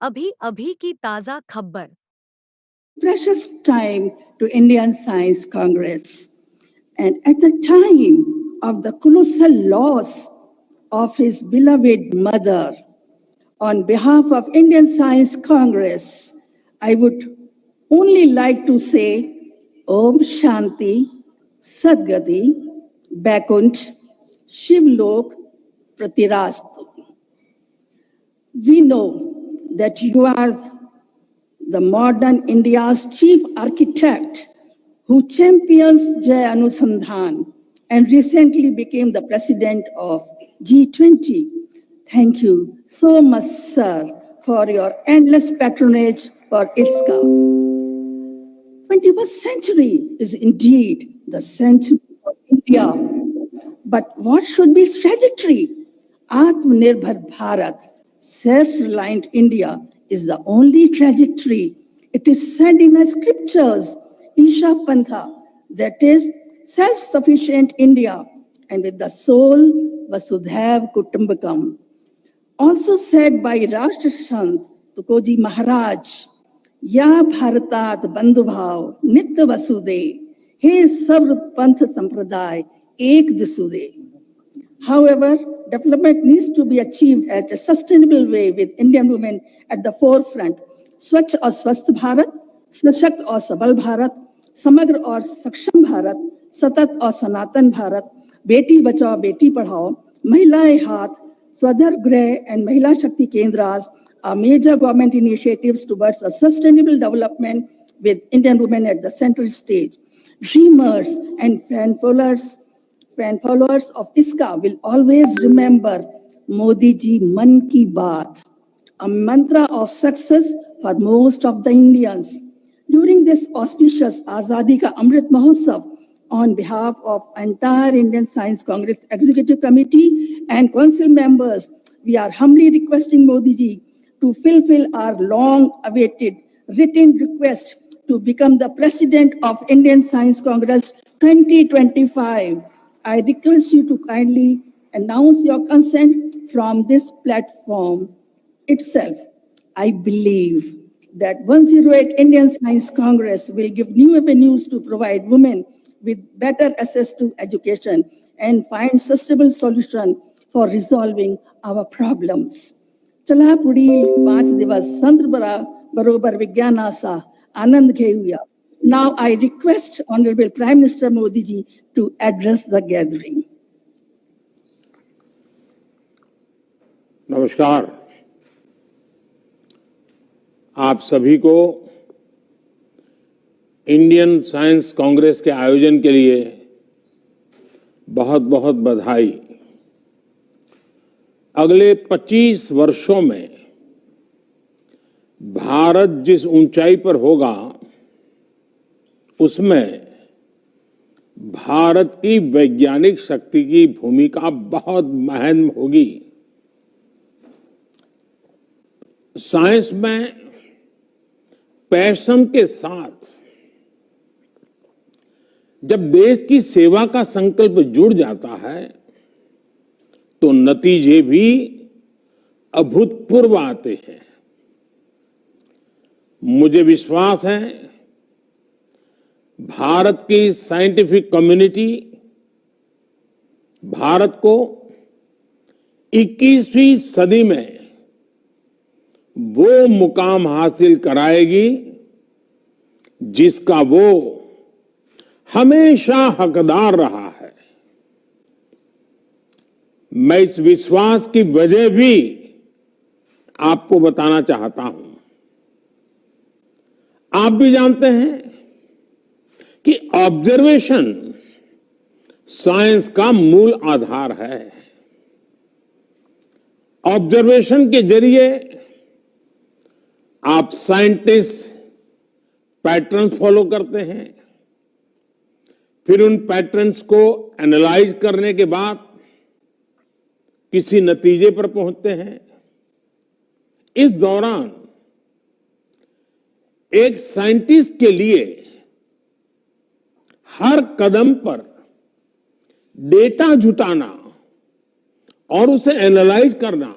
अभी अभी की ताजा खबर। Precious time to Indian Science Congress. And at the time of the colossal loss of his beloved mother, on behalf of Indian Science Congress, I would only like to say Om Shanti, Sadgati, Bakunt, Shivlok, Pratirastu. We know that you are the modern India's chief architect who champions Jai Anusandhan and recently became the president of G20. Thank you so much, sir, for your endless patronage for ISKA. 21st century is indeed the century of India. But what should be its trajectory? Atmanirbhar Bharat, self-reliant India, is the only trajectory. It is said in the scriptures, Isha Pantha, that is self-sufficient India, and with the soul, Vasudhaiv Kutumbakam. Also said by Rashtrasant Tukoji Maharaj, Ya Bharatat Bandhubhav Nitya Vasude, He Sarv Panth Sampraday Ek Jasude. However, development needs to be achieved at a sustainable way with Indian women at the forefront. Swachh और स्वस्थ भारत, सशक्त और सबल भारत, समग्र और सक्षम भारत, सतत और सनातन भारत, बेटी बचाओ बेटी पढ़ाओ, महिलाएं हाथ, Swadhar Greh and Mahila Shakti Kendras are major government initiatives towards a sustainable development with Indian women at the central stage. Dreamers and fan followers of ISKA will always remember Modi ji Man Ki Baat, a mantra of success for most of the Indians. During this auspicious Azadi Ka Amrit Mahotsav, on behalf of entire Indian Science Congress Executive Committee and Council members, we are humbly requesting Modi ji to fulfill our long-awaited written request to become the President of Indian Science Congress 2025. I request you to kindly announce your consent from this platform itself. I believe that 108 Indian Science Congress will give new avenues to provide women with better access to education and find sustainable solution for resolving our problems. चला पुढी 5 दिवस संत बरोबर विज्ञानाचा आनंद घेऊया. Now I request Honorable Prime Minister Modi ji to address the gathering. नमस्कार, आप सभी को Indian science Congress के आयोजन के लिए बहुत बहुत बधाई। अगले 25 वर्षों में भारत जिस ऊंचाई पर होगा, उसमें भारत की वैज्ञानिक शक्ति की भूमिका बहुत महत्वपूर्ण होगी। साइंस में पैशन के साथ जब देश की सेवा का संकल्प जुड़ जाता है, तो नतीजे भी अभूतपूर्व आते हैं। मुझे विश्वास है, भारत की साइंटिफिक कम्युनिटी भारत को 21वीं सदी में वो मुकाम हासिल कराएगी जिसका वो हमेशा हकदार रहा है। मैं इस विश्वास की वजह भी आपको बताना चाहता हूं। आप भी जानते हैं कि ऑब्जर्वेशन साइंस का मूल आधार है। ऑब्जर्वेशन के जरिए आप साइंटिस्ट पैटर्न्स फॉलो करते हैं, फिर उन पैटर्न्स को एनालाइज करने के बाद किसी नतीजे पर पहुंचते हैं। इस दौरान एक साइंटिस्ट के लिए हर कदम पर डेटा जुटाना और उसे एनालाइज करना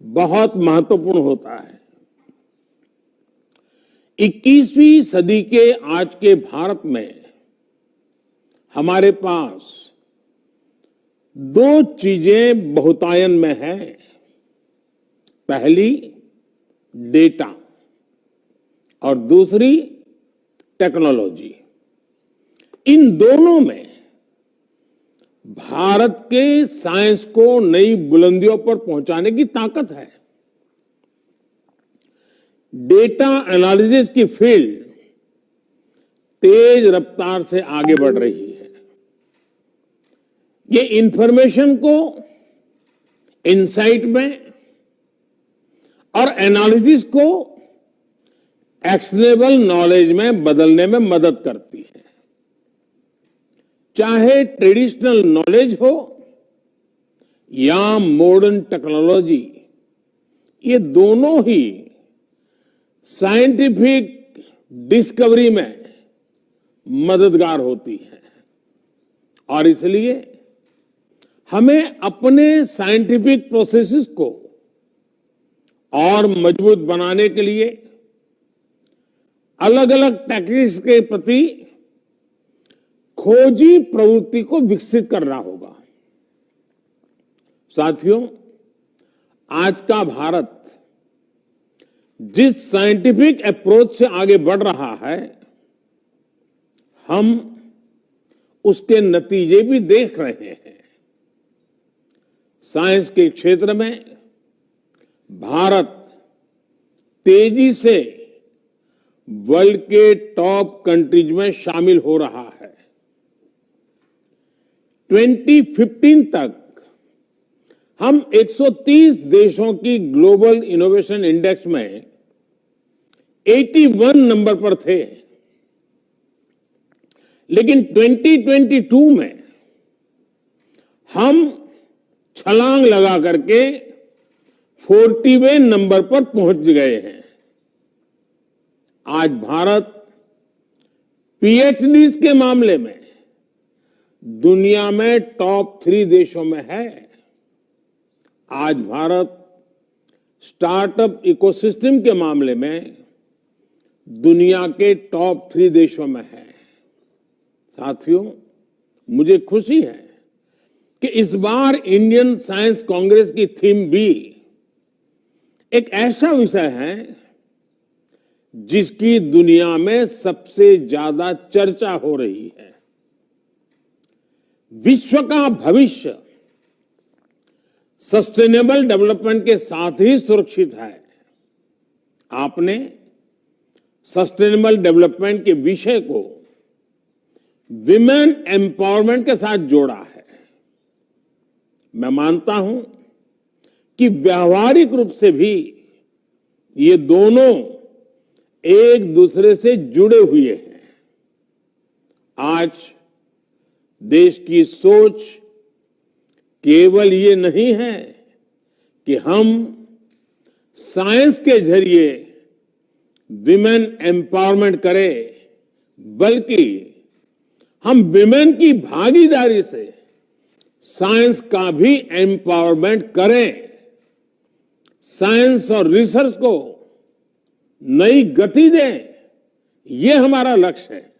बहुत महत्वपूर्ण होता है। 21वीं सदी के आज के भारत में हमारे पास दो चीजें बहुतायन में है। पहली डेटा और दूसरी टेक्नोलॉजी। इन दोनों में भारत के साइंस को नई बुलंदियों पर पहुंचाने की ताकत है। डेटा एनालिसिस की फील्ड तेज रफ्तार से आगे बढ़ रही है। ये इंफॉर्मेशन को इंसाइट में और एनालिसिस को एक्शनेबल नॉलेज में बदलने में मदद करती है। चाहे ट्रेडिशनल नॉलेज हो या मॉडर्न टेक्नोलॉजी, ये दोनों ही साइंटिफिक डिस्कवरी में मददगार होती है। और इसलिए हमें अपने साइंटिफिक प्रोसेसेस को और मजबूत बनाने के लिए अलग अलग टेक्निक्स के प्रति खोजी प्रवृत्ति को विकसित करना होगा। साथियों, आज का भारत जिस साइंटिफिक अप्रोच से आगे बढ़ रहा है, हम उसके नतीजे भी देख रहे हैं। साइंस के क्षेत्र में भारत तेजी से वर्ल्ड के टॉप कंट्रीज में शामिल हो रहा है। 2015 तक हम 130 देशों की ग्लोबल इनोवेशन इंडेक्स में 81 नंबर पर थे, लेकिन 2022 में हम छलांग लगा करके 40वें नंबर पर पहुंच गए हैं। आज भारत पीएचडीज के मामले में दुनिया में टॉप 3 देशों में है। आज भारत स्टार्टअप इकोसिस्टम के मामले में दुनिया के टॉप 3 देशों में है। साथियों, मुझे खुशी है कि इस बार इंडियन साइंस कांग्रेस की थीम भी एक ऐसा विषय है जिसकी दुनिया में सबसे ज्यादा चर्चा हो रही है। विश्व का भविष्य सस्टेनेबल डेवलपमेंट के साथ ही सुरक्षित है। आपने सस्टेनेबल डेवलपमेंट के विषय को विमेन एम्पावरमेंट के साथ जोड़ा है। मैं मानता हूं कि व्यावहारिक रूप से भी ये दोनों एक दूसरे से जुड़े हुए हैं। आज देश की सोच केवल ये नहीं है कि हम साइंस के जरिए विमेन एम्पावरमेंट करें, बल्कि हम विमेन की भागीदारी से साइंस का भी एम्पावरमेंट करें। साइंस और रिसर्च को नई गति दें, ये हमारा लक्ष्य है।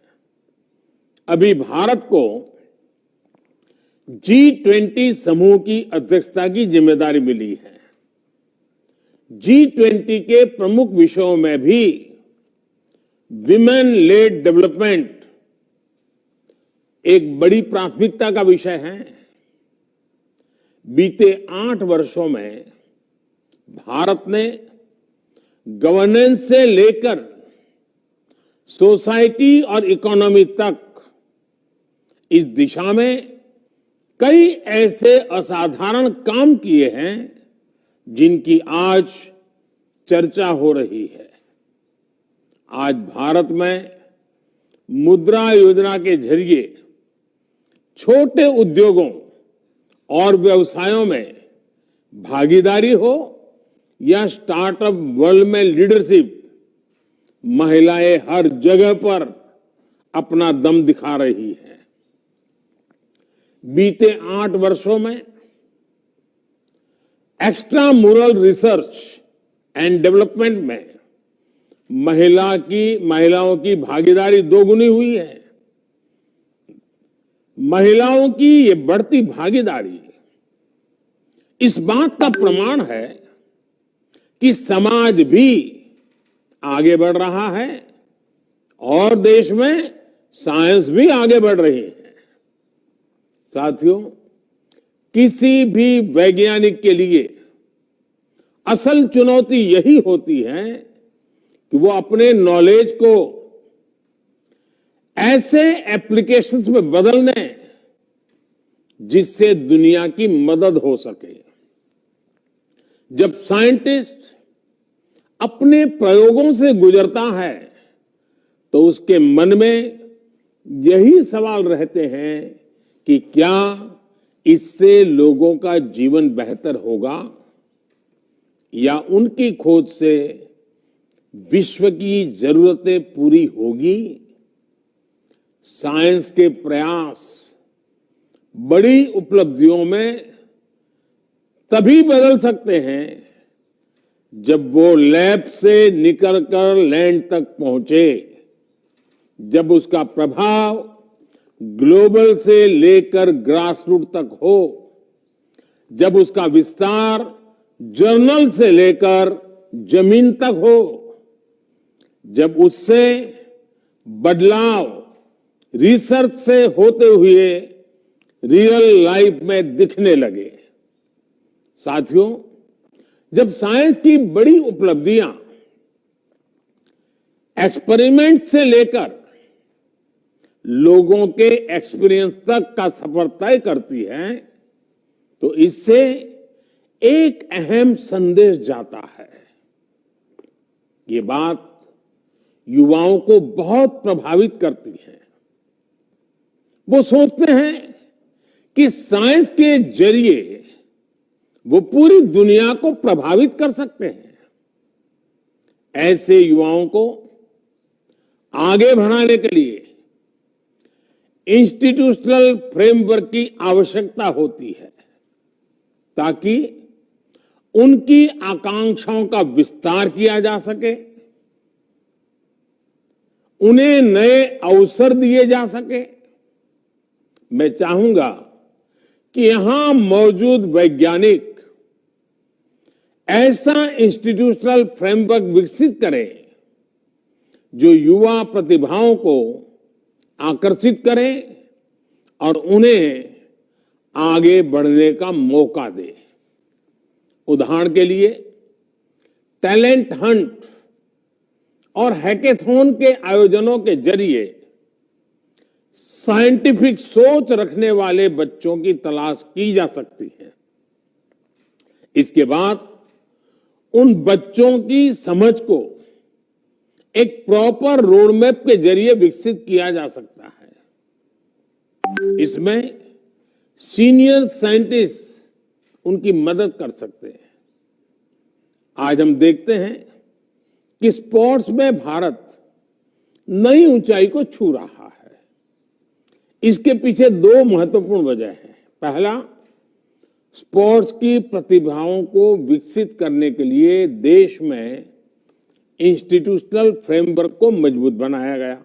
अभी भारत को G20 समूह की अध्यक्षता की जिम्मेदारी मिली है। G20 के प्रमुख विषयों में भी विमेन लेड डेवलपमेंट एक बड़ी प्राथमिकता का विषय है। बीते 8 वर्षों में भारत ने गवर्नेंस से लेकर सोसाइटी और इकोनॉमी तक इस दिशा में कई ऐसे असाधारण काम किए हैं जिनकी आज चर्चा हो रही है। आज भारत में मुद्रा योजना के जरिए छोटे उद्योगों और व्यवसायों में भागीदारी हो या स्टार्टअप वर्ल्ड में लीडरशिप, महिलाएं हर जगह पर अपना दम दिखा रही है। बीते 8 वर्षों में एक्स्ट्रा मुरल रिसर्च एंड डेवलपमेंट में महिलाओं की भागीदारी दोगुनी हुई है। महिलाओं की ये बढ़ती भागीदारी इस बात का प्रमाण है कि समाज भी आगे बढ़ रहा है और देश में साइंस भी आगे बढ़ रही है। साथियों, किसी भी वैज्ञानिक के लिए असल चुनौती यही होती है कि वो अपने नॉलेज को ऐसे एप्लीकेशंस में बदलने जिससे दुनिया की मदद हो सके। जब साइंटिस्ट अपने प्रयोगों से गुजरता है तो उसके मन में यही सवाल रहते हैं कि क्या इससे लोगों का जीवन बेहतर होगा या उनकी खोज से विश्व की जरूरतें पूरी होगी। साइंस के प्रयास बड़ी उपलब्धियों में तभी बदल सकते हैं जब वो लैब से निकलकर लैंड तक पहुंचे, जब उसका प्रभाव ग्लोबल से लेकर ग्रासरूट तक हो, जब उसका विस्तार जर्नल से लेकर जमीन तक हो, जब उससे बदलाव रिसर्च से होते हुए रियल लाइफ में दिखने लगे। साथियों, जब साइंस की बड़ी उपलब्धियां एक्सपेरिमेंट से लेकर लोगों के एक्सपीरियंस तक का सफर तय करती है तो इससे एक अहम संदेश जाता है। ये बात युवाओं को बहुत प्रभावित करती है। वो सोचते हैं कि साइंस के जरिए वो पूरी दुनिया को प्रभावित कर सकते हैं। ऐसे युवाओं को आगे बढ़ाने के लिए इंस्टीट्यूशनल फ्रेमवर्क की आवश्यकता होती है ताकि उनकी आकांक्षाओं का विस्तार किया जा सके, उन्हें नए अवसर दिए जा सके। मैं चाहूंगा कि यहां मौजूद वैज्ञानिक ऐसा इंस्टीट्यूशनल फ्रेमवर्क विकसित करें जो युवा प्रतिभाओं को आकर्षित करे और उन्हें आगे बढ़ने का मौका दे। उदाहरण के लिए टैलेंट हंट और हैकेथॉन के आयोजनों के जरिए साइंटिफिक सोच रखने वाले बच्चों की तलाश की जा सकती है। इसके बाद उन बच्चों की समझ को एक प्रॉपर रोड मैप के जरिए विकसित किया जा सकता है। इसमें सीनियर साइंटिस्ट उनकी मदद कर सकते हैं। आज हम देखते हैं कि स्पोर्ट्स में भारत नई ऊंचाई को छू रहा है। इसके पीछे दो महत्वपूर्ण वजह है। पहला, स्पोर्ट्स की प्रतिभाओं को विकसित करने के लिए देश में इंस्टीट्यूशनल फ्रेमवर्क को मजबूत बनाया गया।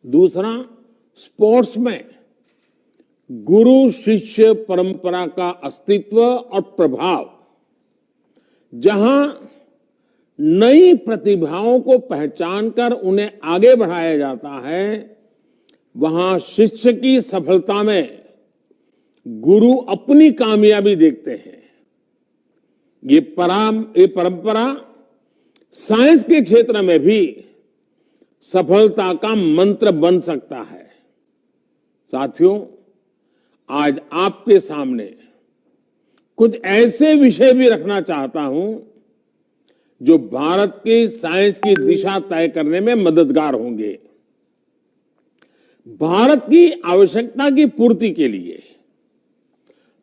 दूसरा, स्पोर्ट्स में गुरु शिष्य परंपरा का अस्तित्व और प्रभाव, जहां नई प्रतिभाओं को पहचानकर उन्हें आगे बढ़ाया जाता है, वहां शिष्य की सफलता में गुरु अपनी कामयाबी देखते हैं। ये परंपरा साइंस के क्षेत्र में भी सफलता का मंत्र बन सकता है। साथियों, आज आपके सामने कुछ ऐसे विषय भी रखना चाहता हूं जो भारत की साइंस की दिशा तय करने में मददगार होंगे। भारत की आवश्यकता की पूर्ति के लिए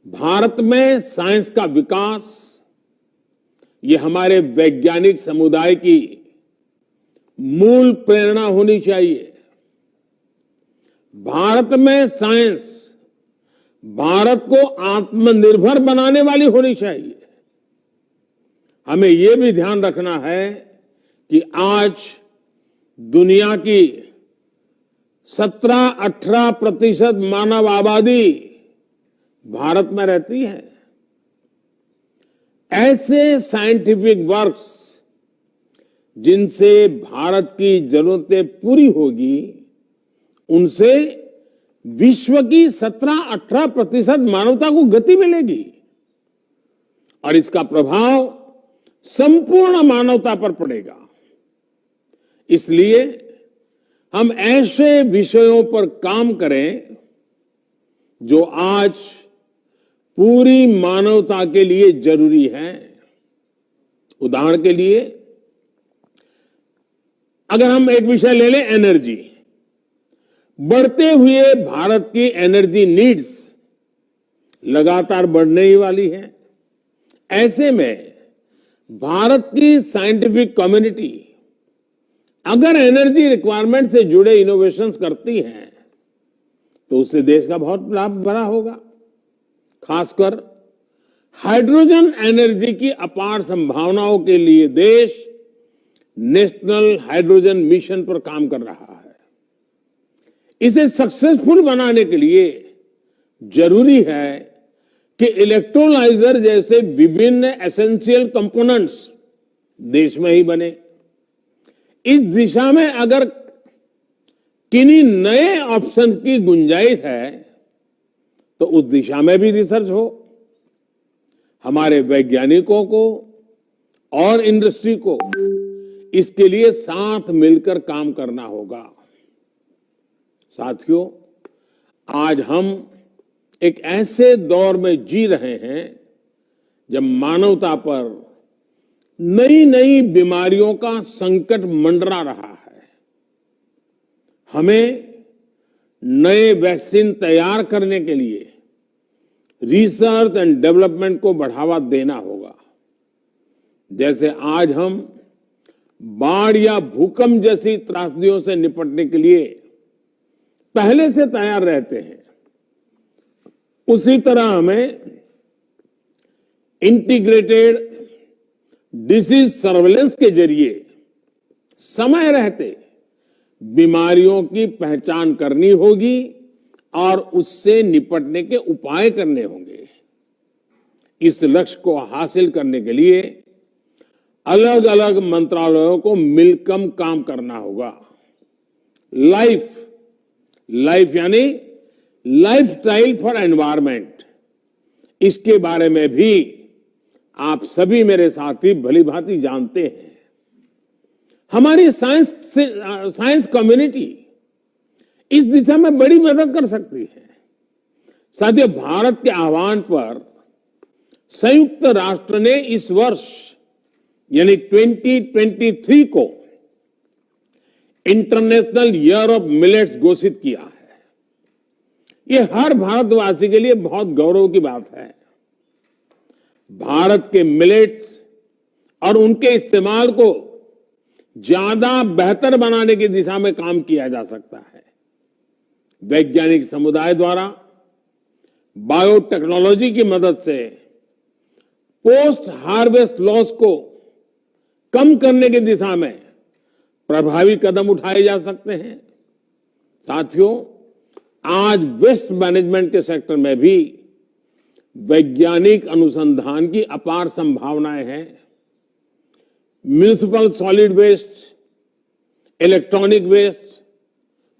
भारत में साइंस का विकास, ये हमारे वैज्ञानिक समुदाय की मूल प्रेरणा होनी चाहिए। भारत में साइंस भारत को आत्मनिर्भर बनाने वाली होनी चाहिए। हमें यह भी ध्यान रखना है कि आज दुनिया की 17-18% मानव आबादी भारत में रहती है। ऐसे साइंटिफिक वर्क्स जिनसे भारत की जरूरतें पूरी होगी, उनसे विश्व की 17-18% मानवता को गति मिलेगी और इसका प्रभाव संपूर्ण मानवता पर पड़ेगा। इसलिए हम ऐसे विषयों पर काम करें जो आज पूरी मानवता के लिए जरूरी है। उदाहरण के लिए अगर हम एक विषय ले लें, एनर्जी। बढ़ते हुए भारत की एनर्जी नीड्स लगातार बढ़ने ही वाली है। ऐसे में भारत की साइंटिफिक कम्युनिटी अगर एनर्जी रिक्वायरमेंट से जुड़े इनोवेशंस करती है तो उससे देश का बहुत लाभ बड़ा होगा। खासकर हाइड्रोजन एनर्जी की अपार संभावनाओं के लिए देश नेशनल हाइड्रोजन मिशन पर काम कर रहा है। इसे सक्सेसफुल बनाने के लिए जरूरी है कि इलेक्ट्रोलाइजर जैसे विभिन्न एसेंशियल कंपोनेंट्स देश में ही बने। इस दिशा में अगर किन्हीं नए ऑप्शन की गुंजाइश है तो उस दिशा में भी रिसर्च हो। हमारे वैज्ञानिकों को और इंडस्ट्री को इसके लिए साथ मिलकर काम करना होगा। साथियों, आज हम एक ऐसे दौर में जी रहे हैं जब मानवता पर नई नई बीमारियों का संकट मंडरा रहा है। हमें नए वैक्सीन तैयार करने के लिए रिसर्च एंड डेवलपमेंट को बढ़ावा देना होगा। जैसे आज हम बाढ़ या भूकंप जैसी त्रासदियों से निपटने के लिए पहले से तैयार रहते हैं, उसी तरह हमें इंटीग्रेटेड डिसीज सर्वेलेंस के जरिए समय रहते बीमारियों की पहचान करनी होगी और उससे निपटने के उपाय करने होंगे। इस लक्ष्य को हासिल करने के लिए अलग अलग मंत्रालयों को मिलकर काम करना होगा। लाइफ यानी लाइफस्टाइल फॉर एनवायरमेंट, इसके बारे में भी आप सभी मेरे साथी भली भांति जानते हैं। हमारी साइंस कम्युनिटी इस दिशा में बड़ी मदद कर सकती है। साथियों, भारत के आह्वान पर संयुक्त राष्ट्र ने इस वर्ष यानी 2023 को इंटरनेशनल ईयर ऑफ मिलेट्स घोषित किया है। यह हर भारतवासी के लिए बहुत गौरव की बात है। भारत के मिलेट्स और उनके इस्तेमाल को ज्यादा बेहतर बनाने की दिशा में काम किया जा सकता है। वैज्ञानिक समुदाय द्वारा बायोटेक्नोलॉजी की मदद से पोस्ट हार्वेस्ट लॉस को कम करने की दिशा में प्रभावी कदम उठाए जा सकते हैं। साथियों, आज वेस्ट मैनेजमेंट के सेक्टर में भी वैज्ञानिक अनुसंधान की अपार संभावनाएं हैं। Municipal solid waste, electronic waste,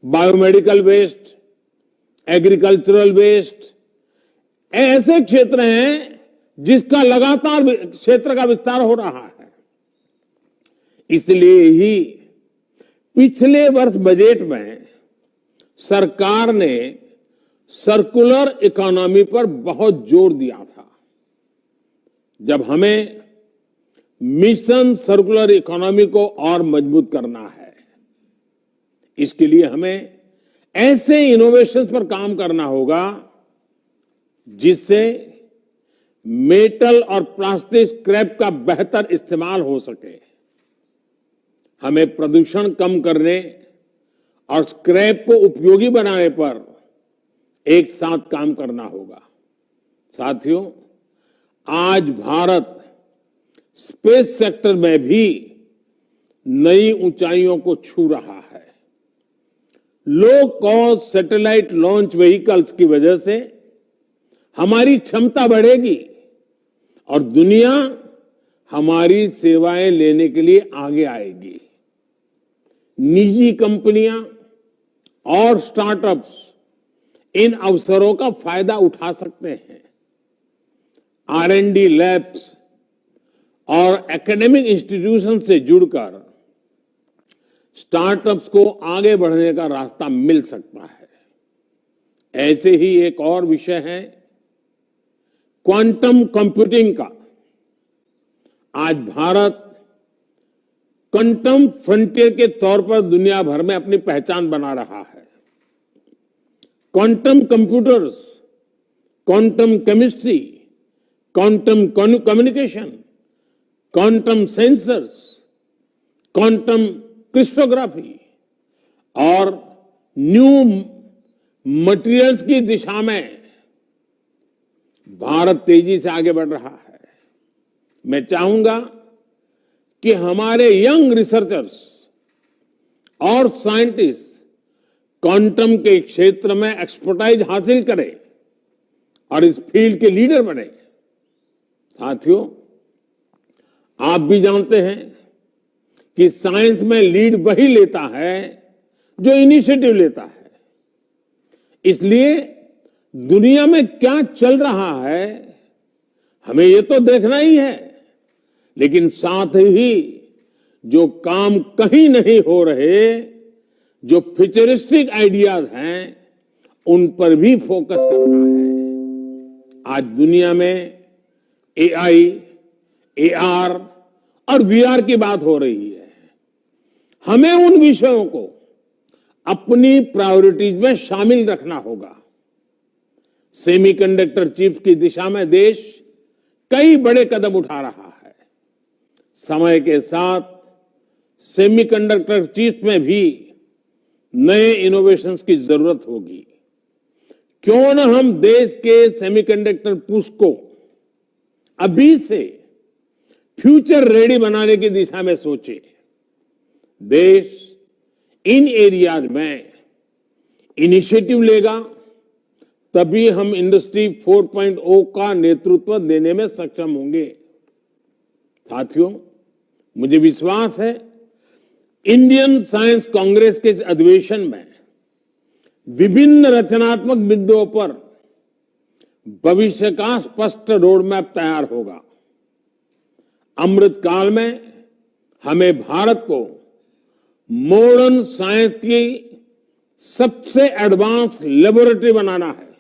biomedical waste, agricultural waste, ऐसे क्षेत्र हैं जिसका लगातार क्षेत्र का विस्तार हो रहा है। इसलिए ही पिछले वर्ष बजट में सरकार ने सर्कुलर इकोनॉमी पर बहुत जोर दिया था। जब हमें मिशन सर्कुलर इकोनॉमी को और मजबूत करना है, इसके लिए हमें ऐसे इनोवेशन पर काम करना होगा जिससे मेटल और प्लास्टिक स्क्रैप का बेहतर इस्तेमाल हो सके। हमें प्रदूषण कम करने और स्क्रैप को उपयोगी बनाने पर एक साथ काम करना होगा। साथियों, आज भारत स्पेस सेक्टर में भी नई ऊंचाइयों को छू रहा है। Low cost satellite launch vehicles की वजह से हमारी क्षमता बढ़ेगी और दुनिया हमारी सेवाएं लेने के लिए आगे आएगी। निजी कंपनियां और स्टार्टअप्स इन अवसरों का फायदा उठा सकते हैं। R&D लैब्स और एकेडमिक इंस्टीट्यूशन से जुड़कर स्टार्टअप्स को आगे बढ़ने का रास्ता मिल सकता है। ऐसे ही एक और विषय है क्वांटम कंप्यूटिंग का। आज भारत क्वांटम फ्रंटियर के तौर पर दुनिया भर में अपनी पहचान बना रहा है। Quantum computers, quantum chemistry, quantum communication, quantum sensors, quantum cryptography और न्यू मटेरियल्स की दिशा में भारत तेजी से आगे बढ़ रहा है। मैं चाहूंगा कि हमारे यंग रिसर्चर्स और साइंटिस्ट क्वांटम के क्षेत्र में एक्सपर्टाइज हासिल करें और इस फील्ड के लीडर बने। साथियों, आप भी जानते हैं कि साइंस में लीड वही लेता है जो इनिशिएटिव लेता है। इसलिए दुनिया में क्या चल रहा है हमें ये तो देखना ही है, लेकिन साथ ही जो काम कहीं नहीं हो रहे, जो फ्यूचरिस्टिक आइडियाज हैं, उन पर भी फोकस करना है। आज दुनिया में AI, AR और VR की बात हो रही है। हमें उन विषयों को अपनी प्रायोरिटीज में शामिल रखना होगा। सेमीकंडक्टर चिप्स की दिशा में देश कई बड़े कदम उठा रहा है। समय के साथ सेमीकंडक्टर चिप्स में भी नए इनोवेशंस की जरूरत होगी। क्यों न हम देश के सेमीकंडक्टर पुश को अभी से फ्यूचर रेडी बनाने की दिशा में सोचे। देश इन एरियाज में इनिशिएटिव लेगा, तभी हम इंडस्ट्री 4.0 का नेतृत्व देने में सक्षम होंगे। साथियों, मुझे विश्वास है इंडियन साइंस कांग्रेस के इस अधिवेशन में विभिन्न रचनात्मक बिंदुओं पर भविष्य का स्पष्ट रोड मैप तैयार होगा। अमृतकाल में हमें भारत को मॉडर्न साइंस की सबसे एडवांस लेबोरेटरी बनाना है।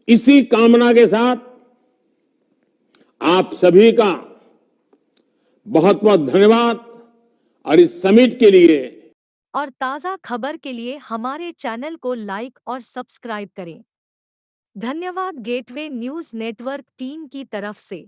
इसी कामना के साथ आप सभी का बहुत बहुत धन्यवाद और इस समिट के लिए। और ताज़ा खबर के लिए हमारे चैनल को लाइक और सब्सक्राइब करें। धन्यवाद गेटवे न्यूज़ नेटवर्क टीम की तरफ से।